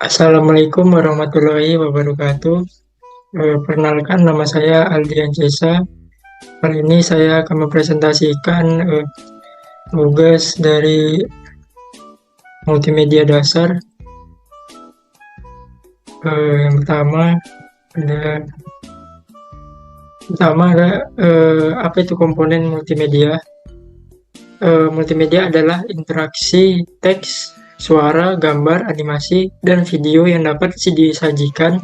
Assalamualaikum warahmatullahi wabarakatuh. Perkenalkan nama saya Aldian Jesa. Kali ini saya akan mempresentasikan tugas dari multimedia dasar. Yang ada apa itu komponen multimedia? Multimedia adalah interaksi teks, suara, gambar, animasi, dan video yang dapat disajikan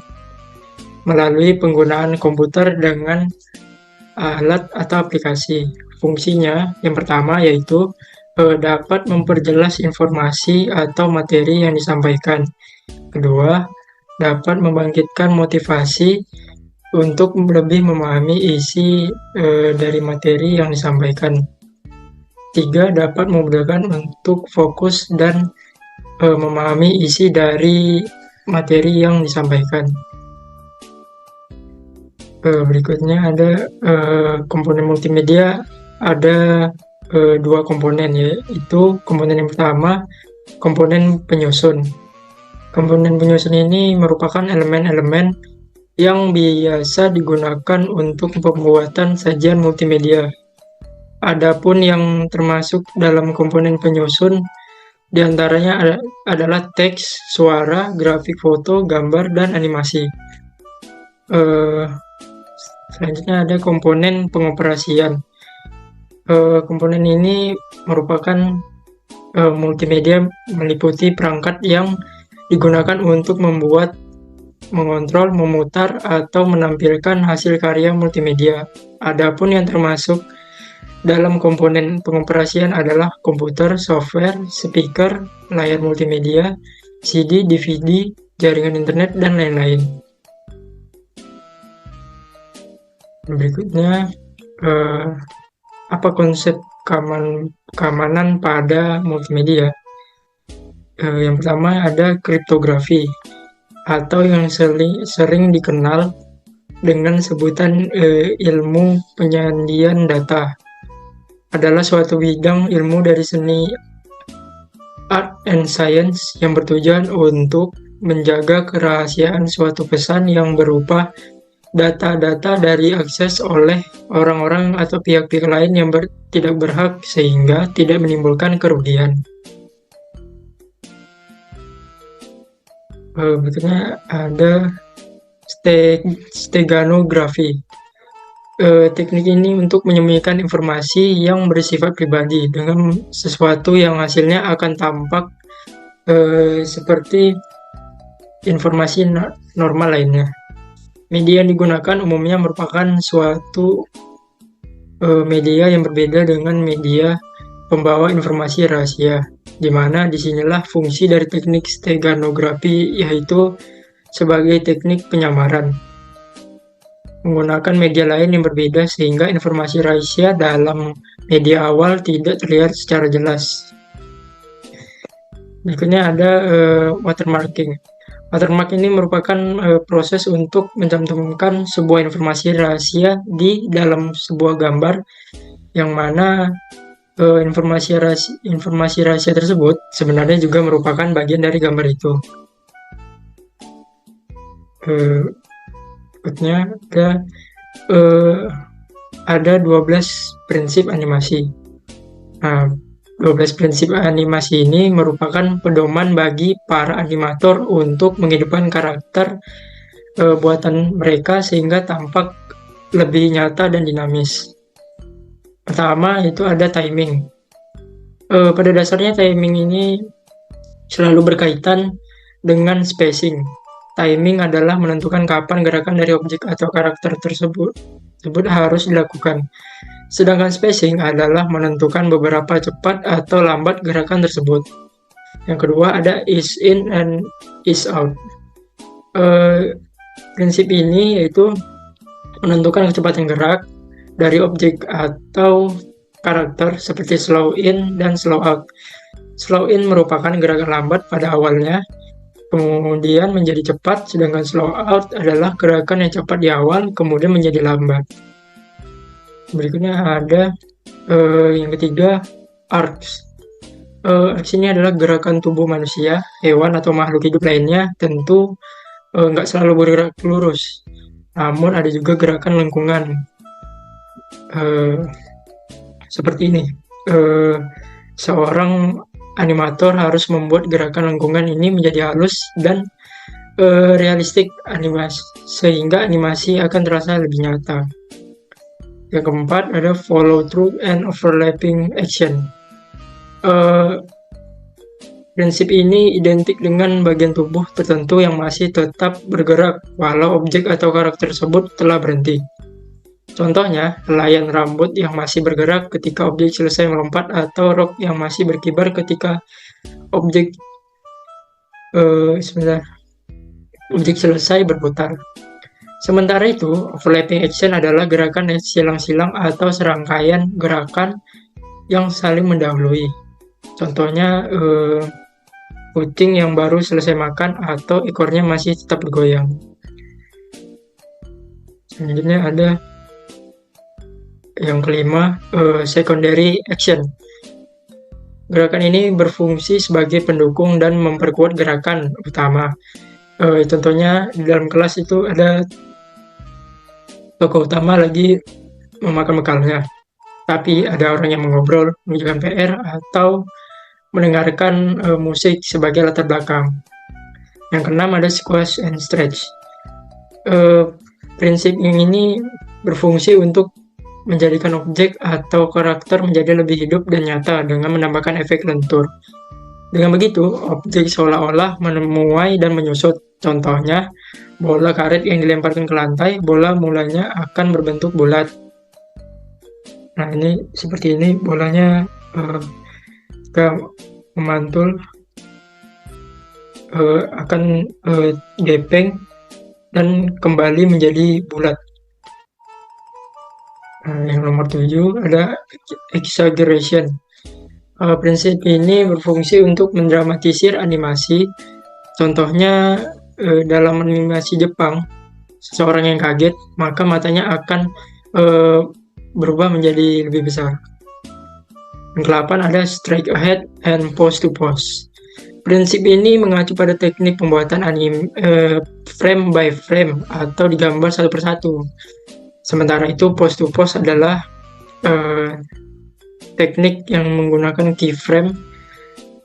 melalui penggunaan komputer dengan alat atau aplikasi. Fungsinya yang pertama yaitu dapat memperjelas informasi atau materi yang disampaikan. Kedua, dapat membangkitkan motivasi untuk lebih memahami isi dari materi yang disampaikan. Tiga, dapat memudahkan untuk fokus dan memahami isi dari materi yang disampaikan. Berikutnya ada komponen multimedia, ada dua komponen, yaitu komponen yang pertama, komponen penyusun. Komponen penyusun ini merupakan elemen-elemen yang biasa digunakan untuk pembuatan sajian multimedia. Adapun yang termasuk dalam komponen penyusun diantaranya adalah teks, suara, grafik foto, gambar, dan animasi. Selanjutnya ada komponen pengoperasian. Komponen ini merupakan multimedia meliputi perangkat yang digunakan untuk membuat, mengontrol, memutar, atau menampilkan hasil karya multimedia. Adapun yang termasuk dalam komponen pengoperasian adalah komputer, software, speaker, layar multimedia, CD, DVD, jaringan internet, dan lain-lain. Berikutnya, apa konsep keamanan pada multimedia? Yang pertama ada kriptografi, atau yang sering dikenal dengan sebutan ilmu penyandian data. Adalah suatu bidang ilmu dari seni art and science yang bertujuan untuk menjaga kerahasiaan suatu pesan yang berupa data-data dari akses oleh orang-orang atau pihak-pihak lain yang tidak berhak sehingga tidak menimbulkan kerugian. Berikutnya ada steganografi. Teknik ini untuk menyembunyikan informasi yang bersifat pribadi dengan sesuatu yang hasilnya akan tampak seperti informasi normal lainnya. Media yang digunakan umumnya merupakan suatu media yang berbeda dengan media pembawa informasi rahasia, di mana disinilah fungsi dari teknik steganografi, yaitu sebagai teknik penyamaran. Menggunakan media lain yang berbeda sehingga informasi rahasia dalam media awal tidak terlihat secara jelas. Berikutnya ada watermarking. Watermark ini merupakan proses untuk mencantumkan sebuah informasi rahasia di dalam sebuah gambar, yang mana informasi rahasia tersebut sebenarnya juga merupakan bagian dari gambar itu. Berikutnya ada 12 prinsip animasi. Nah, 12 prinsip animasi ini merupakan pedoman bagi para animator untuk menghidupkan karakter buatan mereka sehingga tampak lebih nyata dan dinamis. Pertama itu ada timing. Pada dasarnya timing ini selalu berkaitan dengan spacing. Timing adalah menentukan kapan gerakan dari objek atau karakter tersebut harus dilakukan. Sedangkan spacing adalah menentukan beberapa cepat atau lambat gerakan tersebut. Yang kedua ada ease in and ease out. Prinsip ini yaitu menentukan kecepatan gerak dari objek atau karakter seperti slow in dan slow out. Slow in merupakan gerakan lambat pada awalnya, kemudian menjadi cepat, sedangkan slow out adalah gerakan yang cepat di awal, kemudian menjadi lambat. Berikutnya ada yang ketiga, arcs. Aksi ini adalah gerakan tubuh manusia, hewan, atau makhluk hidup lainnya, tentu nggak selalu bergerak lurus, namun ada juga gerakan lengkungan. Eh, Seperti ini, eh, seorang animator harus membuat gerakan lengkungan ini menjadi halus dan realistik animasi, sehingga animasi akan terasa lebih nyata. Yang keempat ada follow through and overlapping action. Prinsip ini identik dengan bagian tubuh tertentu yang masih tetap bergerak walau objek atau karakter tersebut telah berhenti. Contohnya, helaian rambut yang masih bergerak ketika objek selesai melompat, atau rok yang masih berkibar ketika objek objek selesai berputar. Sementara itu, overlapping action adalah gerakan silang-silang atau serangkaian gerakan yang saling mendahului. Contohnya, kucing yang baru selesai makan atau ekornya masih tetap bergoyang. Selanjutnya ada yang kelima, secondary action. Gerakan ini berfungsi sebagai pendukung dan memperkuat gerakan utama. Contohnya di dalam kelas itu ada tokoh utama lagi memakan bekalnya, tapi ada orang yang mengobrol, mengerjakan PR, atau mendengarkan musik sebagai latar belakang. Yang keenam ada squash and stretch. Prinsip ini berfungsi untuk menjadikan objek atau karakter menjadi lebih hidup dan nyata dengan menambahkan efek lentur. Dengan begitu, objek seolah-olah menemuai dan menyusut. Contohnya, bola karet yang dilemparkan ke lantai, bola mulanya akan berbentuk bulat. Nah, ini seperti ini, bolanya jika memantul akan gepeng dan kembali menjadi bulat. Yang nomor 7 ada exaggeration. Prinsip ini berfungsi untuk mendramatisir animasi. Contohnya, dalam animasi Jepang, seseorang yang kaget, maka matanya akan berubah menjadi lebih besar. Yang ke-8 ada strike ahead and pose to pose. Prinsip ini mengacu pada teknik pembuatan anime frame by frame atau digambar satu persatu. Sementara itu, pose to pose adalah teknik yang menggunakan keyframe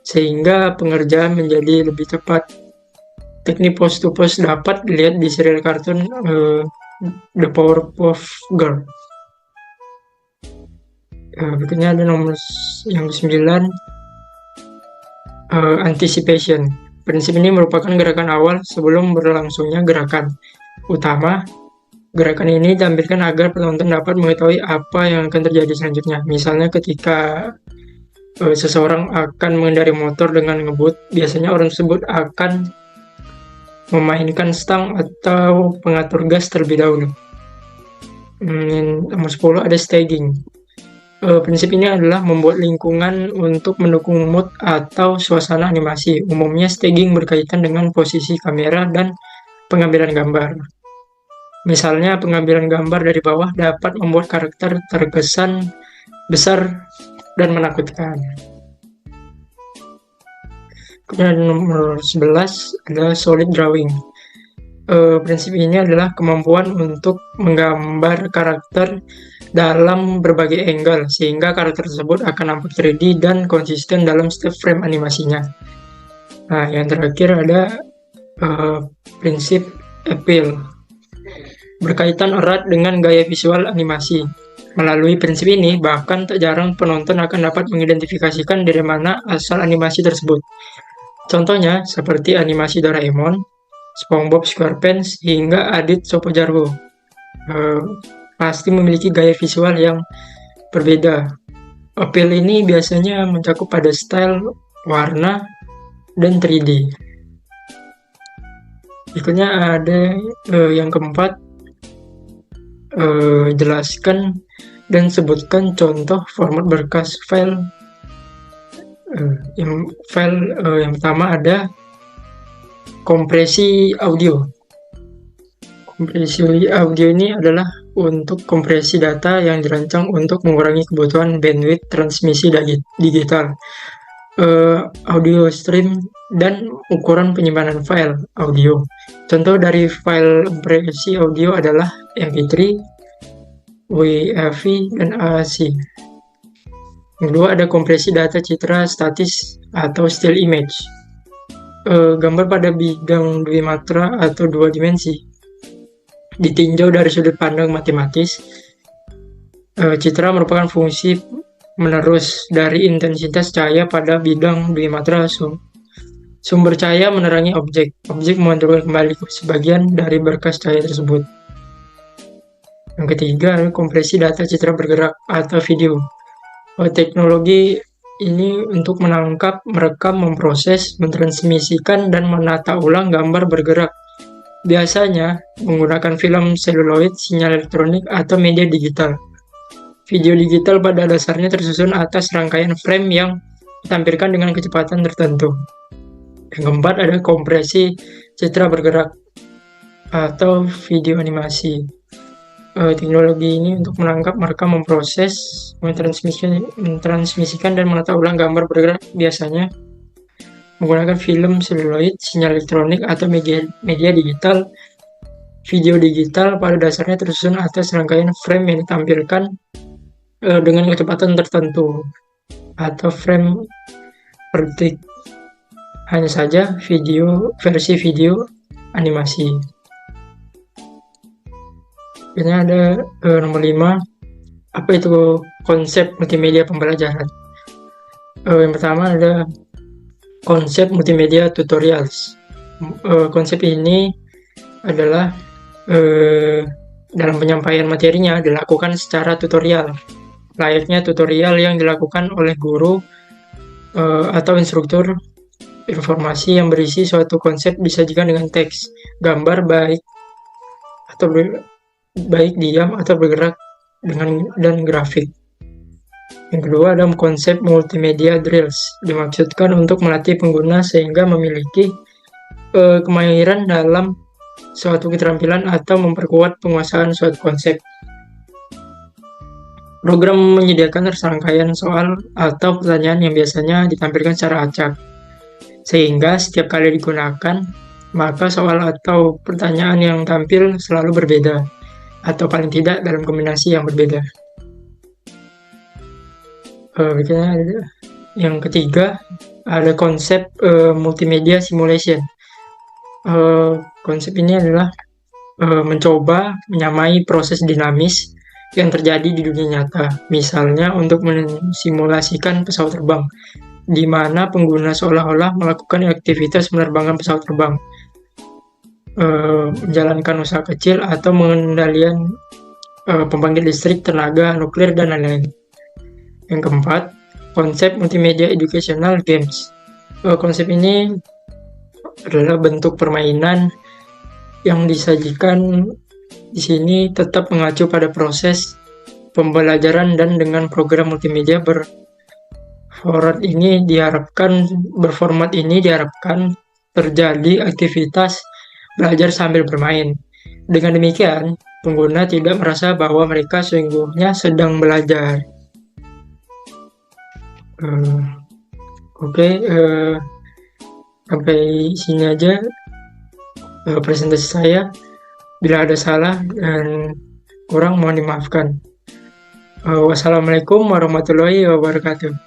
sehingga pengerjaan menjadi lebih cepat. Teknik pose to pose dapat dilihat di serial kartun The Powerpuff Girl. Berikutnya ada nomor yang ke-9, anticipation. Prinsip ini merupakan gerakan awal sebelum berlangsungnya gerakan utama. Gerakan ini ditampilkan agar penonton dapat mengetahui apa yang akan terjadi selanjutnya. Misalnya ketika seseorang akan mengendarai motor dengan ngebut, biasanya orang tersebut akan memainkan stang atau pengatur gas terlebih dahulu. Nomor 10 ada staging. Prinsip ini adalah membuat lingkungan untuk mendukung mood atau suasana animasi. Umumnya staging berkaitan dengan posisi kamera dan pengambilan gambar. Misalnya, pengambilan gambar dari bawah dapat membuat karakter terkesan besar dan menakutkan. Kemudian nomor 11 adalah solid drawing. Prinsip ini adalah kemampuan untuk menggambar karakter dalam berbagai angle, sehingga karakter tersebut akan nampak 3D dan konsisten dalam setiap frame animasinya. Nah, yang terakhir ada prinsip appeal. Berkaitan erat dengan gaya visual animasi. Melalui prinsip ini, bahkan tak jarang penonton akan dapat mengidentifikasikan dari mana asal animasi tersebut. Contohnya, seperti animasi Doraemon, SpongeBob SquarePants, hingga Adit Sopo Jarwo. Pasti memiliki gaya visual yang berbeda. Appeal ini biasanya mencakup pada style, warna, dan 3D. Berikutnya ada yang keempat, jelaskan dan sebutkan contoh format berkas file. Yang pertama ada kompresi audio. Kompresi audio ini adalah untuk kompresi data yang dirancang untuk mengurangi kebutuhan bandwidth transmisi digital. audio stream, dan ukuran penyimpanan file audio. Contoh dari file berisi audio adalah MP3, WAV, dan AAC. Yang kedua ada kompresi data citra statis atau still image. Gambar pada bidang dwimatra atau dua dimensi ditinjau dari sudut pandang matematis. Citra merupakan fungsi menerus dari intensitas cahaya pada bidang dwimatra. Sumber cahaya menerangi objek. Objek memantulkan kembali sebagian dari berkas cahaya tersebut. Yang ketiga adalah kompresi data citra bergerak atau video. Teknologi ini untuk menangkap, merekam, memproses, mentransmisikan, dan menata ulang gambar bergerak. Biasanya menggunakan film seluloid, sinyal elektronik, atau media digital. Video digital pada dasarnya tersusun atas rangkaian frame yang ditampilkan dengan kecepatan tertentu. Yang keempat ada kompresi citra bergerak atau video animasi. Teknologi ini untuk menangkap, merekam, memproses, mentransmisikan, dan menata ulang gambar bergerak, biasanya menggunakan film seluloid, sinyal elektronik, atau media digital. Video digital pada dasarnya tersusun atas rangkaian frame yang ditampilkan dengan kecepatan tertentu atau frame per detik. Hanya saja versi video animasi. Ini ada nomor 5, apa itu konsep multimedia pembelajaran. Yang pertama ada konsep multimedia tutorials. Konsep ini adalah dalam penyampaian materinya dilakukan secara tutorial, layaknya tutorial yang dilakukan oleh guru atau instruktur. Informasi yang berisi suatu konsep disajikan dengan teks, gambar, baik diam atau bergerak, dan grafik. Yang kedua ada konsep multimedia drills. Dimaksudkan untuk melatih pengguna sehingga memiliki kemahiran dalam suatu keterampilan atau memperkuat penguasaan suatu konsep. Program menyediakan rangkaian soal atau pertanyaan yang biasanya ditampilkan secara acak, sehingga setiap kali digunakan, maka soal atau pertanyaan yang tampil selalu berbeda, atau paling tidak dalam kombinasi yang berbeda. Yang ketiga ada konsep multimedia simulation. Konsep ini adalah mencoba menyamai proses dinamis yang terjadi di dunia nyata. Misalnya untuk mensimulasikan pesawat terbang, di mana pengguna seolah-olah melakukan aktivitas menerbangkan pesawat terbang, menjalankan usaha kecil, atau mengendalikan pembangkit listrik, tenaga nuklir, dan lain-lain. Yang keempat, konsep multimedia educational games. Konsep ini adalah bentuk permainan yang disajikan di sini tetap mengacu pada proses pembelajaran, dan dengan program multimedia berformat ini diharapkan terjadi aktivitas belajar sambil bermain. Dengan demikian, pengguna tidak merasa bahwa mereka sesungguhnya sedang belajar. Sampai sini aja presentasi saya. Bila ada salah dan kurang mohon dimaafkan. Wassalamualaikum warahmatullahi wabarakatuh.